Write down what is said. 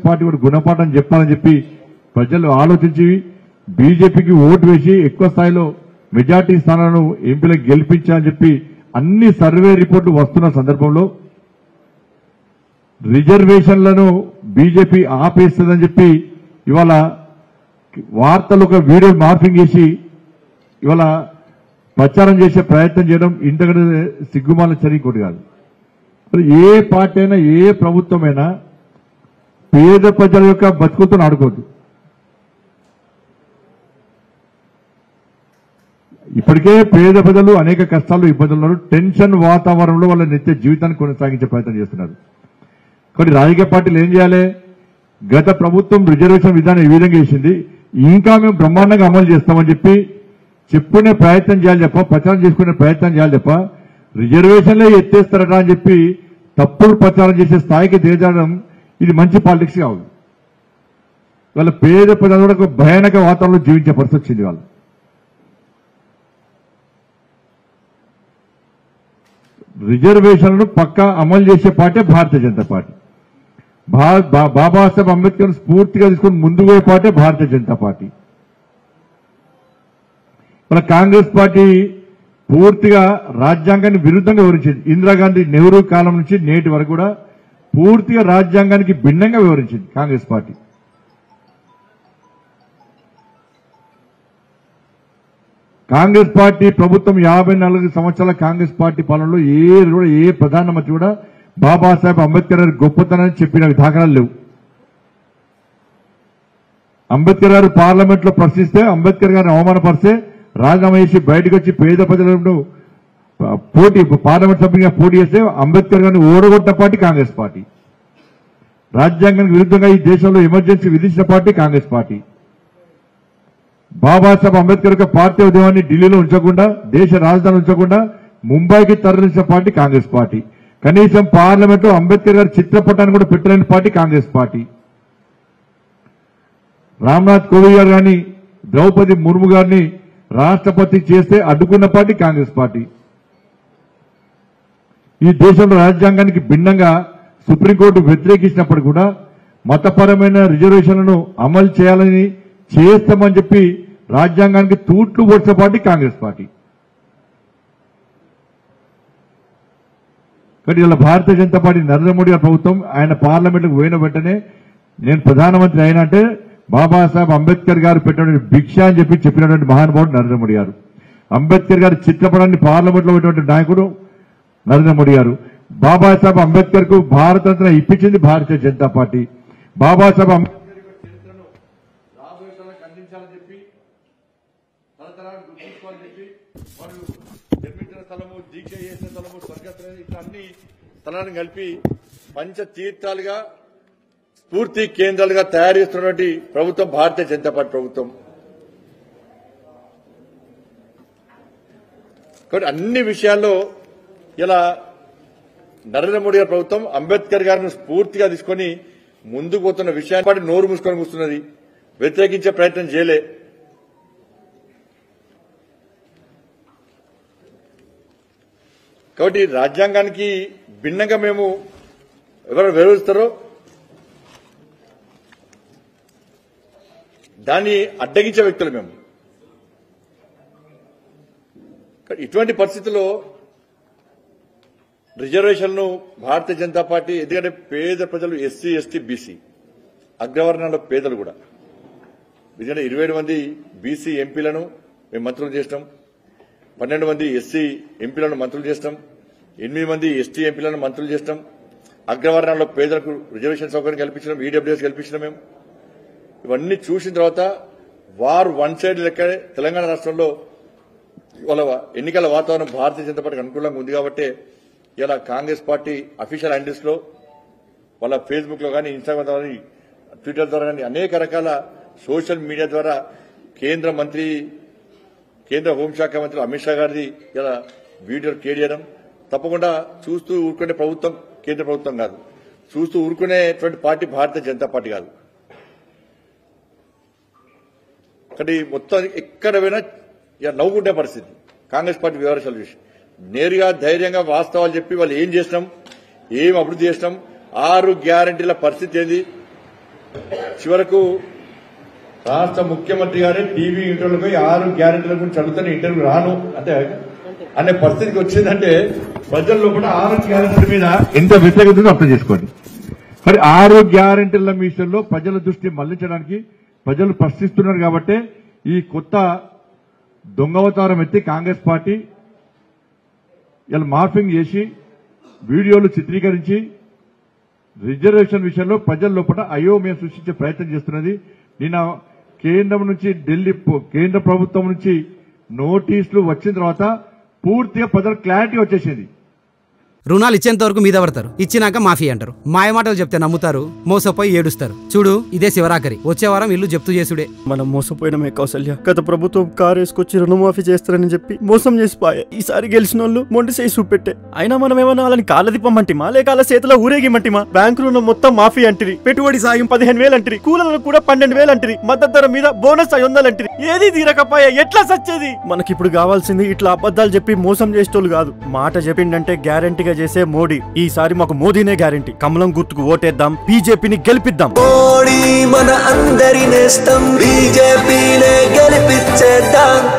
Party కూడా గుణపాఠం చెప్పాలని చెప్పి ప్రజలు ఆలోచించి బీజేపీకి ఓటు వేసి ఎక్కువ స్థాయిలో మెజార్టీ స్థానాలను ఎంపీలకు గెలిపించాలని చెప్పి అన్ని సర్వే రిపోర్టులు వస్తున్న సందర్భంలో రిజర్వేషన్లను బీజేపీ ఆపేస్తుందని చెప్పి ఇవాళ వార్తలు ఒక వీడియో మార్పింగ్ చేసి ఇవాళ ప్రచారం చేసే ప్రయత్నం చేయడం ఇంతకంటే సిగ్గుమాల చర్య ఇంకోటి కాదు. ఏ పార్టీ అయినా ఏ ప్రభుత్వమైనా పేద ప్రజల యొక్క బతుకులతో ఆడుకోవద్దు. ఇప్పటికే పేద ప్రజలు అనేక కష్టాలు ఇబ్బందులు ఉన్నారు. టెన్షన్ వాతావరణంలో వాళ్ళ నిత్య జీవితాన్ని కొనసాగించే ప్రయత్నం చేస్తున్నారు. కాబట్టి రాజకీయ పార్టీలు ఏం చేయాలి? గత ప్రభుత్వం రిజర్వేషన్ విధానం ఈ విధంగా చేసింది, ఇంకా మేము బ్రహ్మాండంగా అమలు చేస్తామని చెప్పి చెప్పుకునే ప్రయత్నం చేయాలి తప్ప, ప్రచారం చేసుకునే ప్రయత్నం చేయాలి తప్ప రిజర్వేషన్లే ఎత్తేస్తారట అని చెప్పి తప్పుడు ప్రచారం చేసే స్థాయికి దిగజారడం ఇది మంచి పాలిటిక్స్ కాదు. వాళ్ళ పేద ప్రజలు కూడా ఒక భయానక వాతావరణంలో జీవించే పరిస్థితి వచ్చింది. వాళ్ళు రిజర్వేషన్లను పక్కా అమలు చేసే పార్టీ భారతీయ జనతా పార్టీ. బాబాసాహెబ్ అంబేద్కర్ స్ఫూర్తిగా తీసుకుని ముందుకు పోయే పార్టీ భారతీయ జనతా పార్టీ. మన కాంగ్రెస్ పార్టీ పూర్తిగా రాజ్యాంగాన్ని విరుద్ధంగా వివరించింది. ఇందిరాగాంధీ నెహ్రూ కాలం నుంచి నేటి వరకు కూడా పూర్తిగా రాజ్యాంగానికి భిన్నంగా వివరించింది కాంగ్రెస్ పార్టీ. కాంగ్రెస్ పార్టీ ప్రభుత్వం 54 సంవత్సరాల కాంగ్రెస్ పార్టీ పాలనలో ఏ ప్రధానమంత్రి కూడా బాబాసాహెబ్ అంబేద్కర్ గారి గొప్పతనాన్ని చెప్పిన దాఖలాలు లేవు. అంబేద్కర్ గారు పార్లమెంట్ లో ప్రశ్నిస్తే అంబేద్కర్ గారిని అవమానపరిస్తే రాజీనామా చేసి బయటకు వచ్చి పేద ప్రజలను పార్లమెంట్ సభ్యునిగా పోటీ చేస్తే అంబేద్కర్ గారిని ఓడగొట్టిన పార్టీ కాంగ్రెస్ పార్టీ. రాజ్యాంగానికి విరుద్ధంగా ఈ దేశంలో ఎమర్జెన్సీ విధించిన పార్టీ కాంగ్రెస్ పార్టీ. బాబాసాహెబ్ అంబేద్కర్ యొక్క పార్థివ దేహాన్ని ఢిల్లీలో ఉంచకుండా, దేశ రాజధాని ఉంచకుండా ముంబైకి తరలించిన పార్టీ కాంగ్రెస్ పార్టీ. కనీసం పార్లమెంట్ లో అంబేద్కర్ గారి చిత్రపటాన్ని కూడా పెట్టలేని పార్టీ కాంగ్రెస్ పార్టీ. రామ్నాథ్ కోవింద్ గారు గాని ద్రౌపది ముర్ము గారిని రాష్ట్రపతి చేస్తే అడ్డుకున్న పార్టీ కాంగ్రెస్ పార్టీ. ఈ దేశంలో రాజ్యాంగానికి భిన్నంగా సుప్రీంకోర్టు వ్యతిరేకించినప్పుడు కూడా మతపరమైన రిజర్వేషన్లను అమలు చేయాలని చేస్తామని చెప్పి రాజ్యాంగానికి తూట్లు పొడిచిన పార్టీ కాంగ్రెస్ పార్టీ. కానీ ఇలా భారతీయ జనతా పార్టీ నరేంద్ర మోడీ గారి ప్రభుత్వం ఆయన పార్లమెంట్కు పోయిన వెంటనే నేను ప్రధానమంత్రి అయినా అంటే బాబాసాహెబ్ అంబేద్కర్ గారు పెట్టినటువంటి భిక్ష అని చెప్పినటువంటి మహానుభావుడు నరేంద్ర మోడీ గారు. అంబేద్కర్ గారి చిత్రపటాన్ని పార్లమెంట్ లో పెట్టినటువంటి నాయకుడు నరేంద్ర మోడీ గారు. బాబాసాహెబ్ అంబేద్కర్ కు భారతరత్న ఇప్పించింది భారతీయ జనతా పార్టీ. బాబాసాహెబ్ అంబేద్కర్ రాబోయే తరాలకు అందించాలని చెప్పి, తరతరాలను గుర్తించుకోవాలని చెప్పి, వారు జన్మించిన స్థలము, దీక్ష చేసిన స్థలము, స్వర్గస్థలం, ఇట్లా అన్ని స్థలాలను కలిపి పంచతీర్థాలుగా స్ఫూర్తి కేంద్రాలుగా తయారు చేస్తున్నటువంటి ప్రభుత్వం భారతీయ జనతా పార్టీ ప్రభుత్వం. కాబట్టి అన్ని విషయాల్లో ఇలా నరేంద్ర మోడీ గారి ప్రభుత్వం అంబేద్కర్ గారిని స్ఫూర్తిగా తీసుకుని ముందుకు పోతున్న విషయాన్ని పాటు నోరు మూసుకొని కూర్చున్నది. వ్యతిరేకించే ప్రయత్నం చేయలే. కాబట్టి రాజ్యాంగానికి భిన్నంగా మేము ఎవరు విరోధిస్తారో దాన్ని అడ్డగించే వ్యక్తులు మేము. ఇటువంటి పరిస్థితుల్లో రిజర్వేషన్లను భారతీయ జనతా పార్టీ, ఎందుకంటే పేద ప్రజలు ఎస్సీ, ఎస్టీ, బీసీ అగ్రవర్ణాల పేదలు కూడా, ఎందుకంటే 27 మంది బీసీ ఎంపీలను మేము మంత్రులు చేసినాం, 12 మంది ఎస్సీ ఎంపీలను మంత్రులు చేసినాం, 8 మంది ఎస్టీ ఎంపీలను మంత్రులు చేసినాం. అగ్రవర్ణాల్లో పేదలకు రిజర్వేషన్ సౌకర్యం కల్పించడం, ఈడబ్ల్యూఎస్ కల్పించడం. మేము ఇవన్నీ చూసిన తర్వాత వారు వన్ సైడ్ లెక్క తెలంగాణ రాష్ట్రంలో వాళ్ళ ఎన్నికల వాతావరణం భారతీయ జనతా పార్టీకి అనుకూలంగా ఉంది కాబట్టి ఇలా కాంగ్రెస్ పార్టీ అఫీషియల్ హ్యాండిల్స్ లో, వాళ్ళ ఫేస్బుక్ లో కానీ, ఇన్స్టాగ్రామ్ ద్వారా కానీ, ట్విట్టర్ ద్వారా కానీ అనేక రకాల సోషల్ మీడియా ద్వారా కేంద్ర హోంశాఖ మంత్రి అమిత్ షా గారిది ఇలా వీడియోలు క్రియేట్ చేయడం తప్పకుండా చూస్తూ ఊరుకునే ప్రభుత్వం కేంద్ర ప్రభుత్వం కాదు, చూస్తూ ఊరుకునేటువంటి పార్టీ భారతీయ జనతా పార్టీ కాదు. కానీ మొత్తం ఎక్కడ పోయినా నవ్వుకుంటే పరిస్థితి కాంగ్రెస్ పార్టీ వివరాలు చూసి నేరుగా ధైర్యంగా వాస్తవాలు చెప్పి వాళ్ళు ఏం చేసినాం, ఏం అభివృద్ధి చేసినాం, 6 గ్యారంటీల పరిస్థితి ఏంది, చివరకు రాష్ట్ర ముఖ్యమంత్రి గారే టీవీ ఇంటర్వ్యూలకు 6 గ్యారెంటీల గురించి అడుగుతాను, ఇంటర్వ్యూ రాను అంటే అనే పరిస్థితికి వచ్చిందంటే ప్రజల లోపల 6 గ్యారెంటీల మీద ఎంత వ్యతిరేకత అర్థం చేసుకోండి. మరి 6 గ్యారెంటీల విషయంలో ప్రజల దృష్టి మళ్లించడానికి ప్రజలు ప్రశ్నిస్తున్నారు కాబట్టి ఈ కొత్త దొంగవతారం ఎత్తి కాంగ్రెస్ పార్టీ ఇలా మార్ఫింగ్ చేసి వీడియోలు చిత్రీకరించి రిజర్వేషన్ విషయంలో ప్రజల లోపల అయోమయం సృష్టించే ప్రయత్నం చేస్తున్నది. నిన్న కేంద్రం నుంచి కేంద్ర ప్రభుత్వం నుంచి నోటీసులు వచ్చిన తర్వాత పూర్తిగా ప్రజలకు క్లారిటీ వచ్చేసింది. రుణాలు ఇచ్చేంత వరకు మీద పడతారు, ఇచ్చినాక మాఫీ అంటారు. మాయ మాటలు చెప్తే నమ్ముతారు, మోసపోయి ఏడుస్తారు. చూడు ఇదే శివరాకరి, వచ్చే వారం ఇల్లు జప్తు చేసుడే. మనం మోసపోయినమే కౌసల్య. గత ప్రభుత్వం కారు వేసుకొచ్చి రుణమాఫీ చేస్తారని చెప్పి మోసం చేసిపోయా. ఈసారి గెలిచిన వాళ్ళు మొండి చేసి చూపెట్టే. అయినా మనం ఏమన్నా వాళ్ళని కాళ్ళ తిప్పమంటిమా లేక వాళ్ళ చేతిలో ఊరేగిమంటిమా? బ్యాంకు రుణం మొత్తం మాఫీ అంటిరి, పెట్టుబడి సాయం 15,000 అంటిరి, కూలీలకు కూడా 12,000 అంటిరి, మద్దతు ధర మీద బోనస్ 500 అంటిరి. ఏది తీరకపోయా ఎట్లా సచ్చేది? మనకిప్పుడు కావాల్సింది ఇట్లా అబద్ధాలు చెప్పి మోసం చేసేటోళ్ళు కాదు, మాట చెప్పిండంటే గ్యారంటీగా చేసే మోడీ. ఈసారి మాకు మోదీనే గ్యారంటీ. కమలం గుర్తుకు ఓటేద్దాం, బీజేపీని గెలిపిద్దాం. మోడీ మన అందరి నేస్తం, బీజేపీనే గెలిపించేద్దాం.